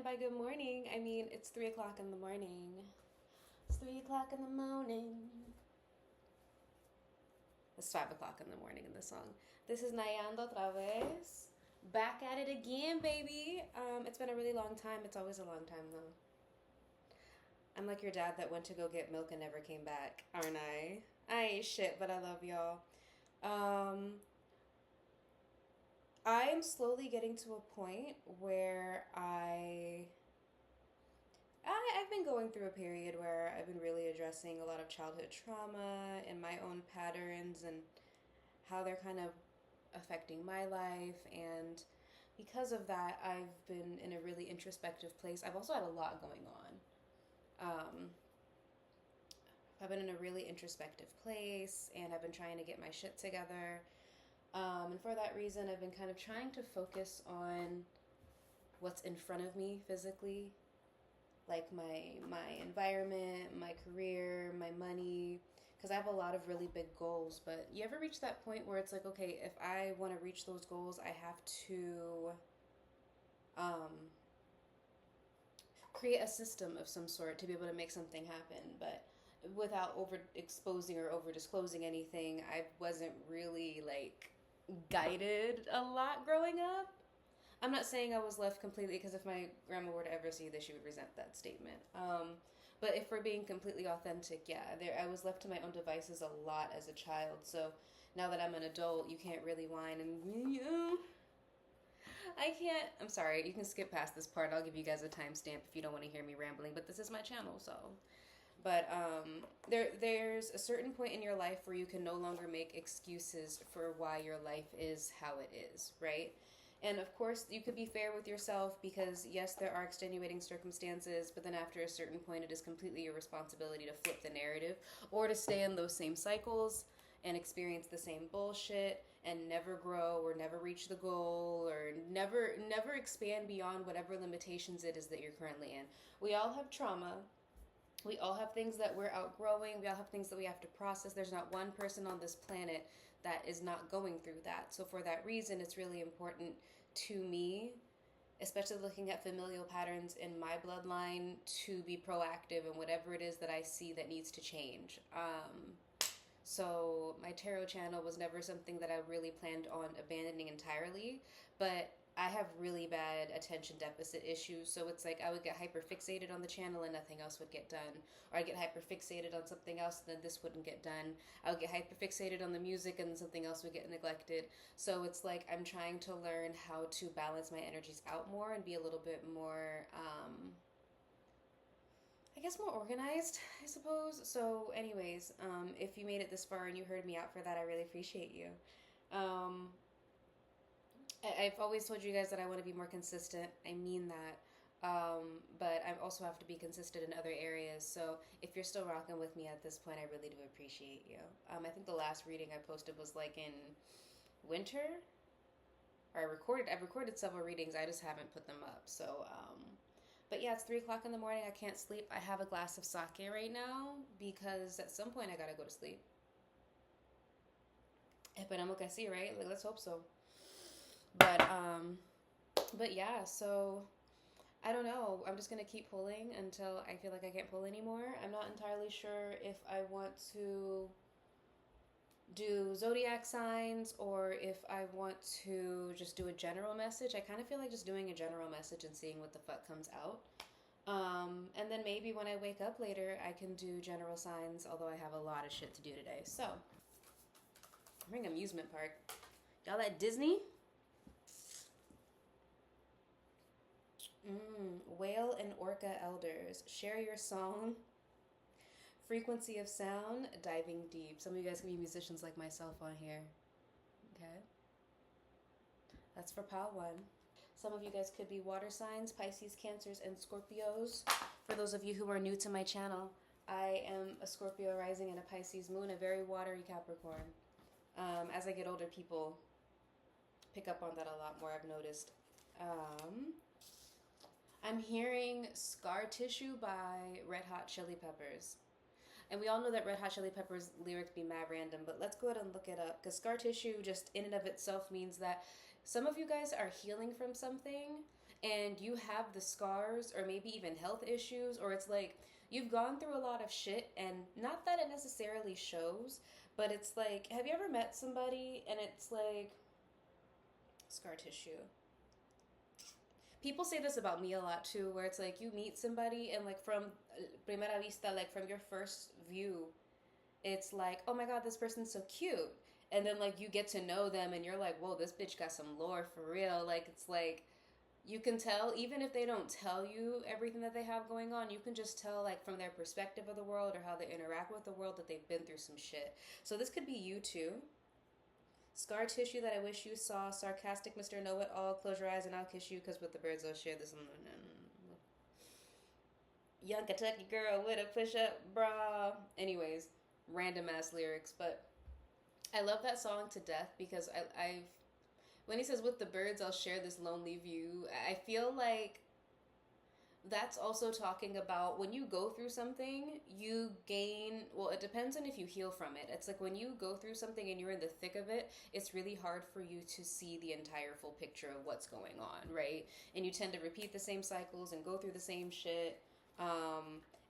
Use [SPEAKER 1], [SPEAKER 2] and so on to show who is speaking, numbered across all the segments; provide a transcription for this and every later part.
[SPEAKER 1] by good morning, I mean it's 3 o'clock in the morning. It's 3 o'clock in the morning. It's 5 o'clock in the morning in the song. This is Nayando otra vez. Back at it again, baby. It's been a really long time. It's always a long time, though. I'm like your dad that went to go get milk and never came back, aren't I? I ain't shit, but I love y'all. Um, I am slowly getting to a point where I've been going through a period where I've been really addressing a lot of childhood trauma and my own patterns and how they're kind of affecting my life. And because of that, I've been in a really introspective place. I've also had a lot going on. I've been in a really introspective place and I've been trying to get my shit together. And for that reason, I've been kind of trying to focus on what's in front of me physically, like my environment, my career, my money, because I have a lot of really big goals. But you ever reach that point where it's like, okay, if I want to reach those goals, I have to um, create a system of some sort to be able to make something happen. But without over exposing or over disclosing anything, I wasn't really like guided a lot growing up. I'm not saying I was left completely, because if my grandma were to ever see this, she would resent that statement. But if we're being completely authentic, yeah, I was left to my own devices a lot as a child. So now that I'm an adult, you can't really whine and, I can't. I'm sorry, you can skip past this part. I'll give you guys a timestamp if you don't want to hear me rambling, but this is my channel, so. But there's a certain point in your life where you can no longer make excuses for why your life is how it is, right? And of course, you could be fair with yourself because, yes, there are extenuating circumstances, but then after a certain point, it is completely your responsibility to flip the narrative or to stay in those same cycles and experience the same bullshit and never grow or never reach the goal or never expand beyond whatever limitations it is that you're currently in. We all have trauma. We all have things that we're outgrowing. We all have things that we have to process. There's not one person on this planet that is not going through that. So for that reason, it's really important to me, especially looking at familial patterns in my bloodline, to be proactive in whatever it is that I see that needs to change. So my tarot channel was never something that I really planned on abandoning entirely, but I have really bad attention deficit issues, so it's like I would get hyper fixated on the channel and nothing else would get done. Or I'd get hyper fixated on something else and then this wouldn't get done. I would get hyper fixated on the music and then something else would get neglected. So it's like I'm trying to learn how to balance my energies out more and be a little bit more, I guess more organized, I suppose. So anyways, if you made it this far and you heard me out for that, I really appreciate you. Um, I've always told you guys that I want to be more consistent. I mean that. But I also have to be consistent in other areas. So if you're still rocking with me at this point, I really do appreciate you. I think the last reading I posted was like in winter. Or I've recorded several readings. I just haven't put them up. So, but yeah, it's 3 o'clock in the morning. I can't sleep. I have a glass of sake right now because at some point I gotta go to sleep. Esperamos que sí, right? Like, let's hope so. But yeah, so I don't know. I'm just gonna keep pulling until I feel like I can't pull anymore. I'm not entirely sure if I want to do zodiac signs or if I want to just do a general message. I kind of feel like just doing a general message and seeing what the fuck comes out. And then maybe when I wake up later, I can do general signs, although I have a lot of shit to do today. So, bring amusement park. Y'all at Disney? Whale and orca elders. Share your song. Frequency of sound. Diving deep. Some of you guys can be musicians like myself on here. Okay. That's for pile 1. Some of you guys could be water signs, Pisces, Cancers, and Scorpios. For those of you who are new to my channel, I am a Scorpio rising and a Pisces moon, a very watery Capricorn. As I get older, people pick up on that a lot more, I've noticed. I'm hearing Scar Tissue by Red Hot Chili Peppers. And we all know that Red Hot Chili Peppers lyrics be mad random, but let's go ahead and look it up. Because scar tissue just in and of itself means that some of you guys are healing from something and you have the scars or maybe even health issues, or it's like you've gone through a lot of shit, and not that it necessarily shows, but it's like, have you ever met somebody and it's like scar tissue? People say this about me a lot too, where it's like you meet somebody and like from primera vista, like from your first view, it's like, oh my god, this person's so cute. And then like you get to know them and you're like, whoa, this bitch got some lore for real. Like it's like you can tell, even if they don't tell you everything that they have going on, you can just tell like from their perspective of the world or how they interact with the world that they've been through some shit. So this could be you too. Scar tissue that I wish you saw. Sarcastic Mr. Know It All. Close your eyes and I'll kiss you, because with the birds I'll share this. Young Kentucky girl with a push up bra. Anyways, random ass lyrics, but I love that song to death because I've when he says with the birds I'll share this lonely view, I feel like that's also talking about when you go through something, you gain, well, it depends on if you heal from it. It's like when you go through something and you're in the thick of it, it's really hard for you to see the entire full picture of what's going on, right? And you tend to repeat the same cycles and go through the same shit.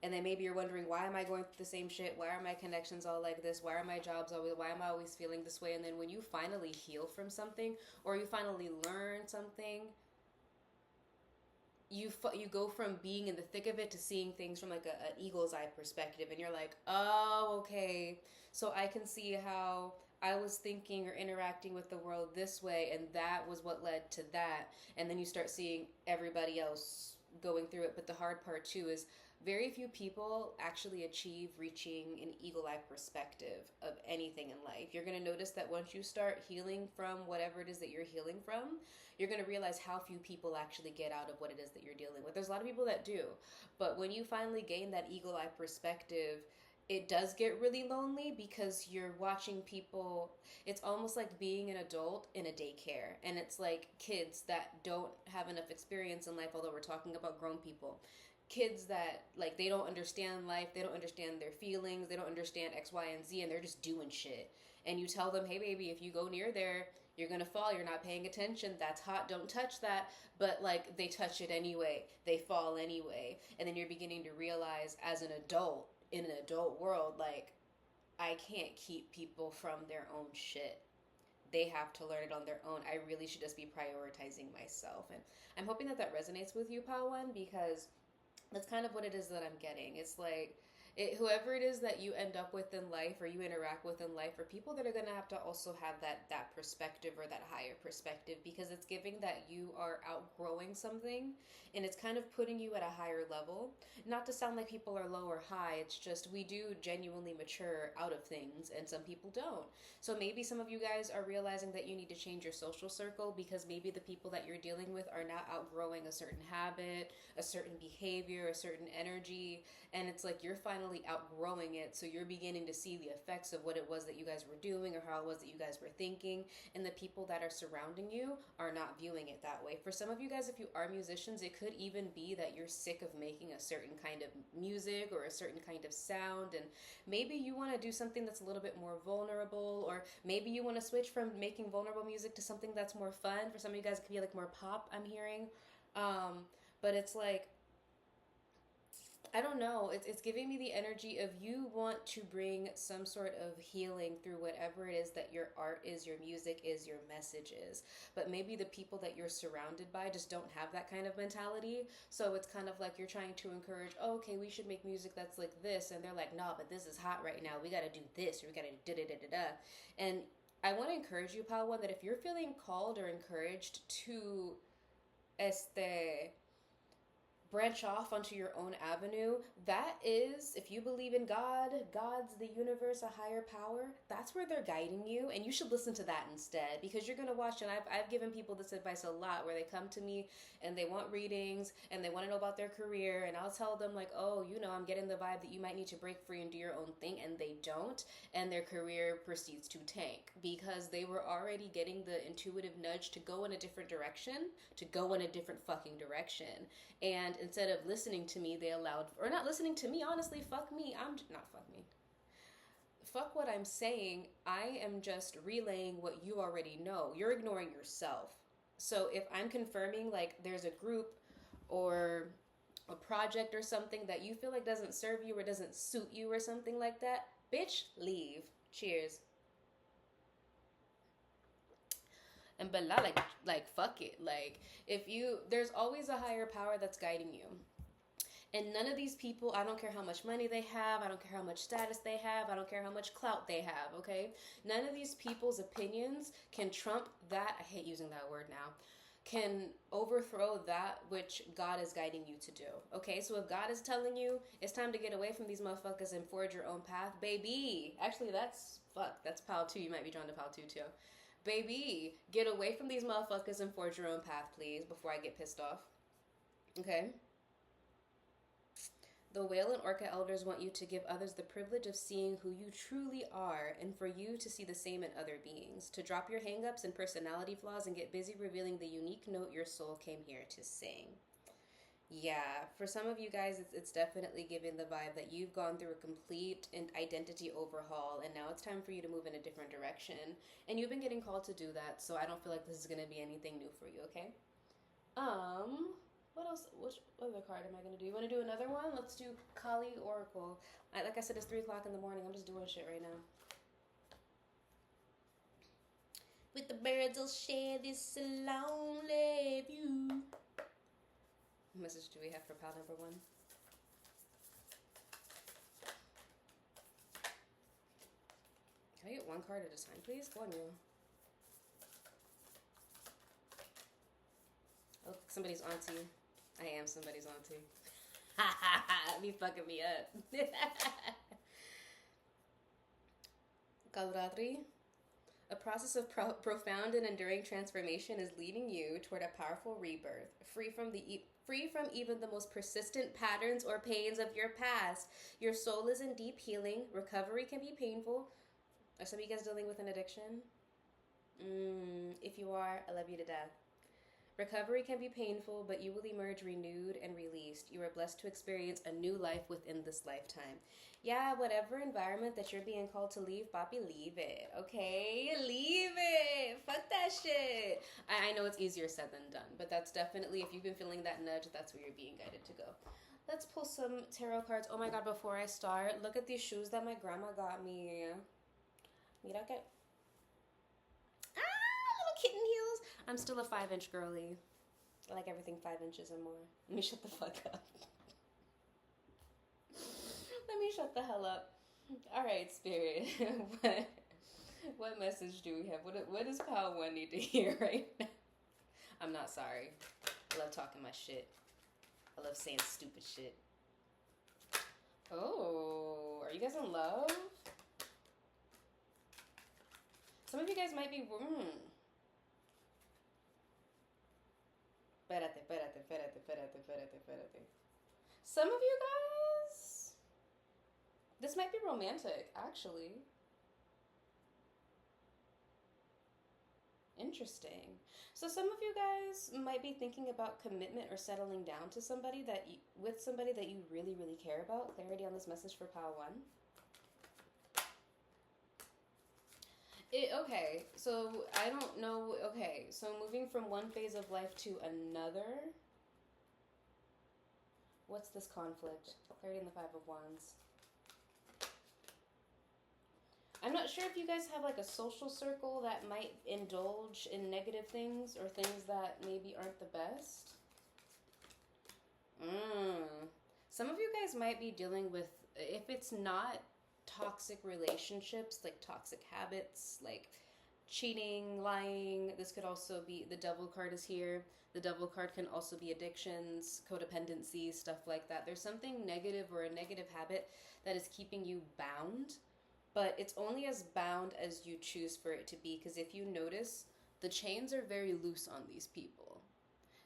[SPEAKER 1] And then maybe you're wondering, why am I going through the same shit? Why are my connections all like this? Why are my jobs always, why am I always feeling this way? And then when you finally heal from something, or you finally learn something, you go from being in the thick of it to seeing things from like an eagle's eye perspective, and you're like, oh, okay, so I can see how I was thinking or interacting with the world this way, and that was what led to that. And then you start seeing everybody else going through it. But the hard part too is very few people actually achieve reaching an eagle eye perspective of anything in life. You're going to notice that once you start healing from whatever it is that you're healing from, you're going to realize how few people actually get out of what it is that you're dealing with. There's a lot of people that do, but when you finally gain that eagle eye perspective, it does get really lonely because you're watching people. It's almost like being an adult in a daycare, and it's like kids that don't have enough experience in life, although we're talking about grown people. Kids that like they don't understand life, they don't understand their feelings, they don't understand X, Y, and Z, and they're just doing shit. And you tell them, hey baby, if you go near there, you're gonna fall, you're not paying attention, that's hot, don't touch that. But like they touch it anyway, they fall anyway. And then you're beginning to realize as an adult, in an adult world, like I can't keep people from their own shit. They have to learn it on their own. I really should just be prioritizing myself. And I'm hoping that that resonates with you, Pawan, because that's kind of what it is that I'm getting. It's like whoever it is that you end up with in life, or you interact with in life, are people that are going to have to also have that perspective, or that higher perspective, because it's giving that you are outgrowing something, and it's kind of putting you at a higher level. Not to sound like people are low or high, it's just we do genuinely mature out of things, and some people don't. So maybe some of you guys are realizing that you need to change your social circle, because maybe the people that you're dealing with are now outgrowing a certain habit, a certain behavior, a certain energy, and it's like you're finally outgrowing it, so you're beginning to see the effects of what it was that you guys were doing, or how it was that you guys were thinking, and the people that are surrounding you are not viewing it that way. For some of you guys, if you are musicians, it could even be that you're sick of making a certain kind of music or a certain kind of sound, and maybe you want to do something that's a little bit more vulnerable, or maybe you want to switch from making vulnerable music to something that's more fun. For some of you guys, it could be like more pop, I'm hearing. But it's like, I don't know. It's giving me the energy of you want to bring some sort of healing through whatever it is that your art is, your music is, your message is. But maybe the people that you're surrounded by just don't have that kind of mentality. So it's kind of like you're trying to encourage, oh, okay, we should make music that's like this. And they're like, nah, but this is hot right now. We got to do this, or we got to do da-da-da-da-da. And I want to encourage you, Pawan, that if you're feeling called or encouraged to branch off onto your own avenue, that is, if you believe in God, God's, the universe, a higher power, that's where they're guiding you, and you should listen to that instead, because you're going to watch. And I've given people this advice a lot, where they come to me and they want readings and they want to know about their career, and I'll tell them like, oh, I'm getting the vibe that you might need to break free and do your own thing, and they don't, and their career proceeds to tank, because they were already getting the intuitive nudge to go in a different direction, to go in a different fucking direction. And instead of listening to me, they allowed, or not listening to me, honestly, fuck me. Not fuck me. Fuck what I'm saying. I am just relaying what you already know. You're ignoring yourself. So if I'm confirming like there's a group or a project or something that you feel like doesn't serve you or doesn't suit you or something like that, bitch, leave. Cheers. And but like fuck it. Like if you there's always a higher power that's guiding you. And none of these people, I don't care how much money they have, I don't care how much status they have, I don't care how much clout they have, okay? None of these people's opinions can trump that, I hate using that word now, can overthrow that which God is guiding you to do, okay? So if God is telling you it's time to get away from these motherfuckers and forge your own path, baby, actually that's PAL 2, you might be drawn to PAL 2 too. Baby, get away from these motherfuckers and forge your own path, please, before I get pissed off, okay? The whale and orca elders want you to give others the privilege of seeing who you truly are and for you to see the same in other beings, to drop your hangups and personality flaws and get busy revealing the unique note your soul came here to sing. Yeah, for some of you guys, it's definitely giving the vibe that you've gone through a complete identity overhaul and now it's time for you to move in a different direction. And you've been getting called to do that, so I don't feel like this is going to be anything new for you, okay? What else? Which other card am I going to do? You want to do another one? Let's do Kali Oracle. Like I said, it's 3 o'clock in the morning. I'm just doing shit right now. With the birds, I'll share this lonely view. What message do we have for pal number 1? Can I get one card at a time, please? Go on, you. Oh, somebody's auntie. I am somebody's auntie. Be fucking me up. Kalratri. A process of profound and enduring transformation is leading you toward a powerful rebirth, free from even the most persistent patterns or pains of your past. Your soul is in deep healing. Recovery can be painful. Are some of you guys dealing with an addiction? If you are, I love you to death. Recovery can be painful, but you will emerge renewed and released. You are blessed to experience a new life within this lifetime. Yeah, whatever environment that you're being called to leave, Poppy, leave it, okay? Leave it. Fuck that shit. I know it's easier said than done, but that's definitely, if you've been feeling that nudge, that's where you're being guided to go. Let's pull some tarot cards. Oh my God, before I start, look at these shoes that my grandma got me. Mira que... kitten heels. I'm still a 5-inch girly. I like everything 5 inches and more. Let me shut the fuck up. Let me shut the hell up. All right, Spirit. what message do we have? What does Pal 1 need to hear right now? I'm not sorry. I love talking my shit. I love saying stupid shit. Oh, are you guys in love? Some of you guys might be... Espérate. Some of you guys, this might be romantic, actually. Interesting. So some of you guys might be thinking about commitment or settling down to somebody with somebody that you really, really care about. Clarity on this message for Pal 1. Okay, so I don't know. Okay, so moving from one phase of life to another. What's this conflict? Clarity in the 5 of Wands. I'm not sure if you guys have like a social circle that might indulge in negative things or things that maybe aren't the best. Some of you guys might be dealing with, if it's not toxic relationships, like toxic habits, like cheating, lying. This could also be, the devil card is here. The devil card can also be addictions, codependency, stuff like that. There's something negative or a negative habit that is keeping you bound, but it's only as bound as you choose for it to be, because if you notice, the chains are very loose on these people.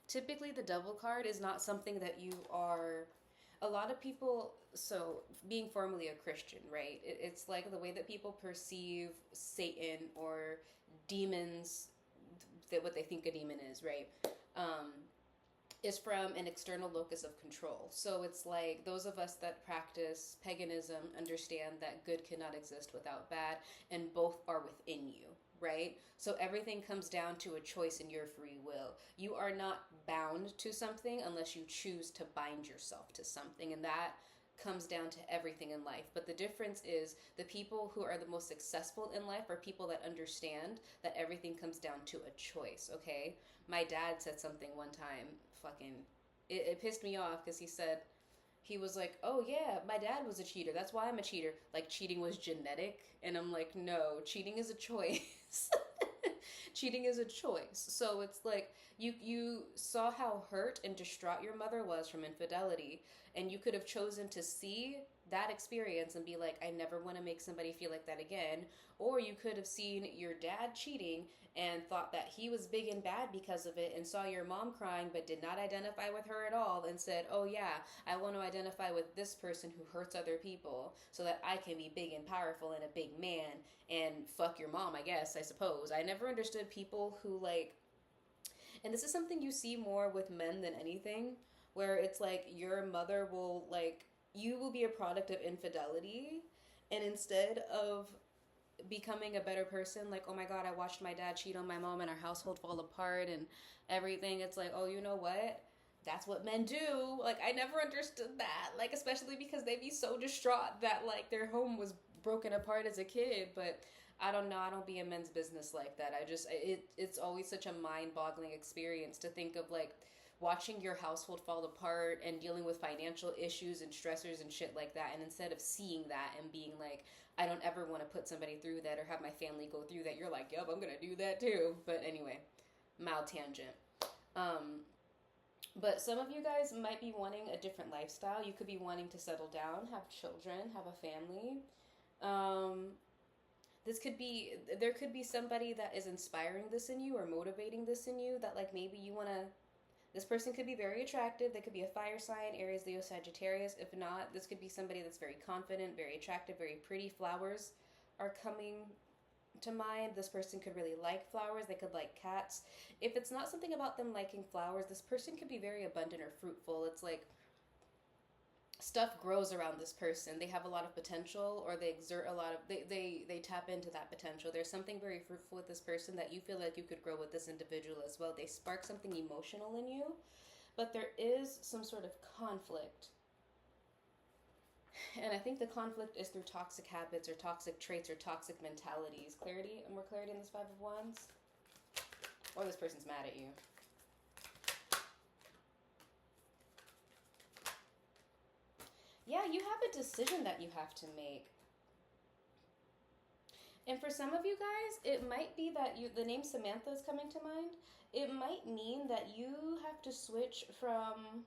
[SPEAKER 1] Typically, the devil card is not something that you are... A lot of people, so being formally a Christian, right? It's like the way that people perceive Satan or demons, that what they think a demon is, right? Is from an external locus of control. So it's like those of us that practice paganism understand that good cannot exist without bad, and both are within you. right? So everything comes down to a choice in your free will. You are not bound to something unless you choose to bind yourself to something. And that comes down to everything in life. But the difference is the people who are the most successful in life are people that understand that everything comes down to a choice, okay? My dad said something one time, fucking, it pissed me off because he was like, oh yeah, my dad was a cheater. That's why I'm a cheater. Like cheating was genetic. And I'm like, no, cheating is a choice. Cheating is a choice. So it's like you saw how hurt and distraught your mother was from infidelity, and you could have chosen to see that experience and be like, I never want to make somebody feel like that again. Or you could have seen your dad cheating and thought that he was big and bad because of it, and saw your mom crying but did not identify with her at all, and said, oh yeah, I want to identify with this person who hurts other people so that I can be big and powerful and a big man and fuck your mom, I guess, I suppose. I never understood people who like, and this is something you see more with men than anything, where it's like your mother will like, you will be a product of infidelity, and instead of becoming a better person, like, oh my god, I watched my dad cheat on my mom and our household fall apart and everything, it's like, oh, you know what, that's what men do. Like, I never understood that, like, especially because they'd be so distraught that like their home was broken apart as a kid. But I don't know, I don't be in men's business like that. It's always such a mind-boggling experience to think of like watching your household fall apart and dealing with financial issues and stressors and shit like that, and instead of seeing that and being like, I don't ever want to put somebody through that or have my family go through that, you're like, yep, I'm gonna do that too. But anyway, mild tangent. But some of you guys might be wanting a different lifestyle. You could be wanting to settle down, have children, have a family. There could be somebody that is inspiring this in you or motivating this in you, that like maybe you want to, this person could be very attractive. They could be a fire sign, Aries, Leo, Sagittarius. If not, this could be somebody that's very confident, very attractive, very pretty. Flowers are coming to mind. This person could really like flowers. They could like cats. If it's not something about them liking flowers, this person could be very abundant or fruitful. It's like stuff grows around this person. They have a lot of potential, or they exert a lot of, they tap into that potential. There's something very fruitful with this person that you feel like you could grow with this individual as well. They spark something emotional in you, but there is some sort of conflict. And I think the conflict is through toxic habits or toxic traits or toxic mentalities. Clarity, more clarity in this Five of Wands? Or this person's mad at you. Yeah, you have a decision that you have to make. And for some of you guys, it might be that the name Samantha is coming to mind. It might mean that you have to switch from,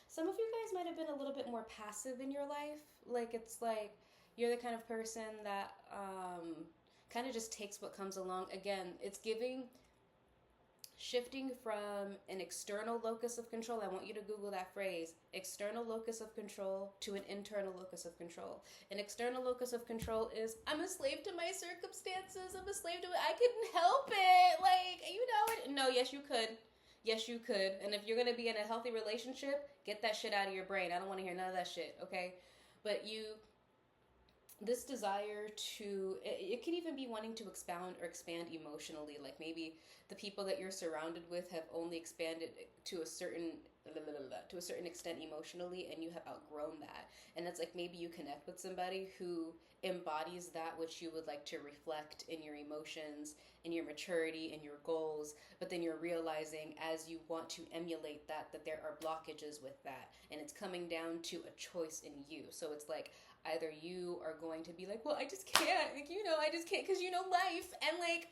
[SPEAKER 1] some of you guys might have been a little bit more passive in your life. Like, it's like you're the kind of person that kind of just takes what comes along. Again, it's giving shifting from an external locus of control. I want you to Google that phrase, external locus of control, to an internal locus of control. An external locus of control is, I'm a slave to my circumstances. I'm a slave to it. I couldn't help it. Like, you know it. No, yes, you could. Yes, you could. And if you're going to be in a healthy relationship, get that shit out of your brain. I don't want to hear none of that shit, okay? But this desire to, it could even be wanting to expound or expand emotionally. Like maybe the people that you're surrounded with have only expanded to a certain extent emotionally, and you have outgrown that. And it's like maybe you connect with somebody who embodies that which you would like to reflect in your emotions, in your maturity, in your goals, but then you're realizing as you want to emulate that there are blockages with that, and it's coming down to a choice in you. So it's like either you are going to be like, well, I just can't, like, you know, I just can't, because, you know, life, and like,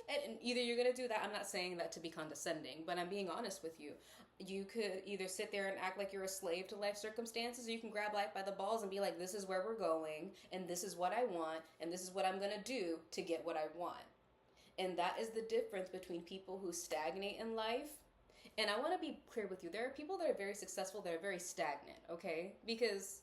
[SPEAKER 1] and either you're going to do that. I'm not saying that to be condescending, but I'm being honest with you. You could either sit there and act like you're a slave to life circumstances, or you can grab life by the balls and be like, this is where we're going, and this is what I want, and this is what I'm going to do to get what I want. And that is the difference between people who stagnate in life. And I want to be clear with you. There are people that are very successful that are very stagnant, okay? Because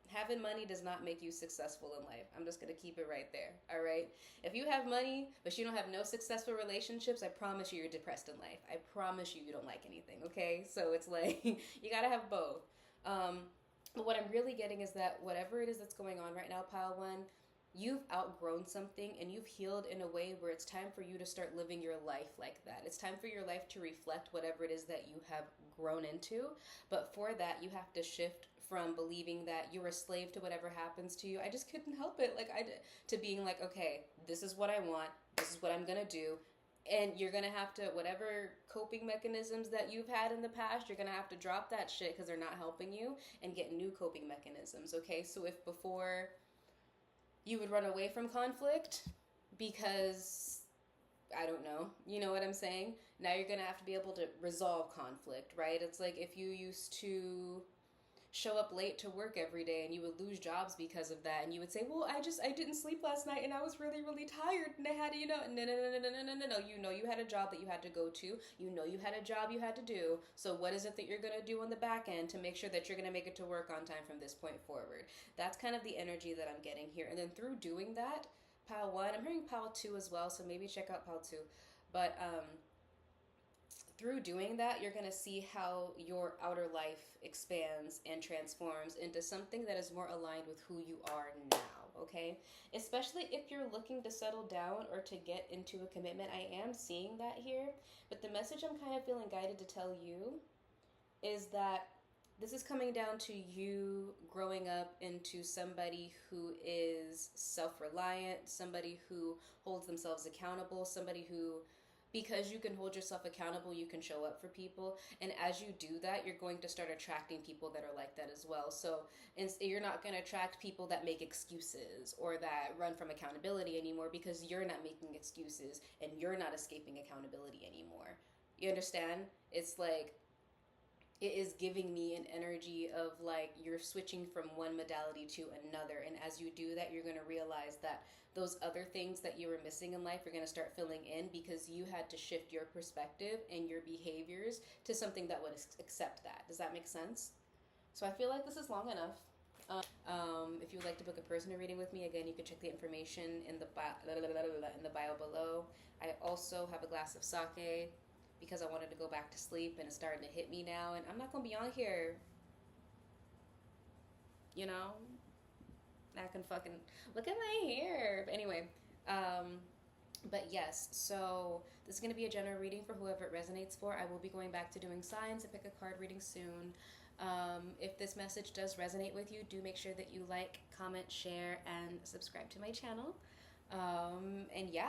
[SPEAKER 1] having money does not make you successful in life. I'm just going to keep it right there, all right? If you have money, but you don't have no successful relationships, I promise you you're depressed in life. I promise you don't like anything, okay? So it's like, you got to have both. But what I'm really getting is that whatever it is that's going on right now, Pile One, you've outgrown something and you've healed in a way where it's time for you to start living your life like that. It's time for your life to reflect whatever it is that you have grown into. But for that, you have to shift from believing that you're a slave to whatever happens to you. I just couldn't help it. Like I did, to being like, okay, this is what I want. This is what I'm going to do. And you're going to have to, whatever coping mechanisms that you've had in the past, you're going to have to drop that shit because they're not helping you and get new coping mechanisms. Okay. So if before you would run away from conflict because I don't know, you know what I'm saying? Now you're going to have to be able to resolve conflict, right? It's like if you used to show up late to work every day and you would lose jobs because of that, and you would say, well, I didn't sleep last night and I was really, really tired and I had to, no, you know you had a job that you had to go to, you know you had a job you had to do, so what is it that you're going to do on the back end to make sure that you're going to make it to work on time from this point forward? That's kind of the energy that I'm getting here. And then through doing that, pile 1, I'm hearing pile 2 as well, so maybe check out pile 2. But through doing that, you're going to see how your outer life expands and transforms into something that is more aligned with who you are now, okay? Especially if you're looking to settle down or to get into a commitment. I am seeing that here, but the message I'm kind of feeling guided to tell you is that this is coming down to you growing up into somebody who is self-reliant, somebody who holds themselves accountable, somebody who, because you can hold yourself accountable, you can show up for people. And as you do that, you're going to start attracting people that are like that as well. So you're not going to attract people that make excuses or that run from accountability anymore, because you're not making excuses and you're not escaping accountability anymore. You understand? It's like, it is giving me an energy of like you're switching from one modality to another. And as you do that, you're going to realize that those other things that you were missing in life are going to start filling in, because you had to shift your perspective and your behaviors to something that would accept that. Does that make sense? So I feel like this is long enough. If you would like to book a personal reading with me, again, you can check the information in the bio below. I also have a glass of sake because I wanted to go back to sleep and it's starting to hit me now, and I'm not going to be on here, you know, I can fucking look at my hair. But anyway, but yes, so this is going to be a general reading for whoever it resonates for. I will be going back to doing signs and pick a card reading soon. If this message does resonate with you, do make sure that you like, comment, share, and subscribe to my channel. And yeah.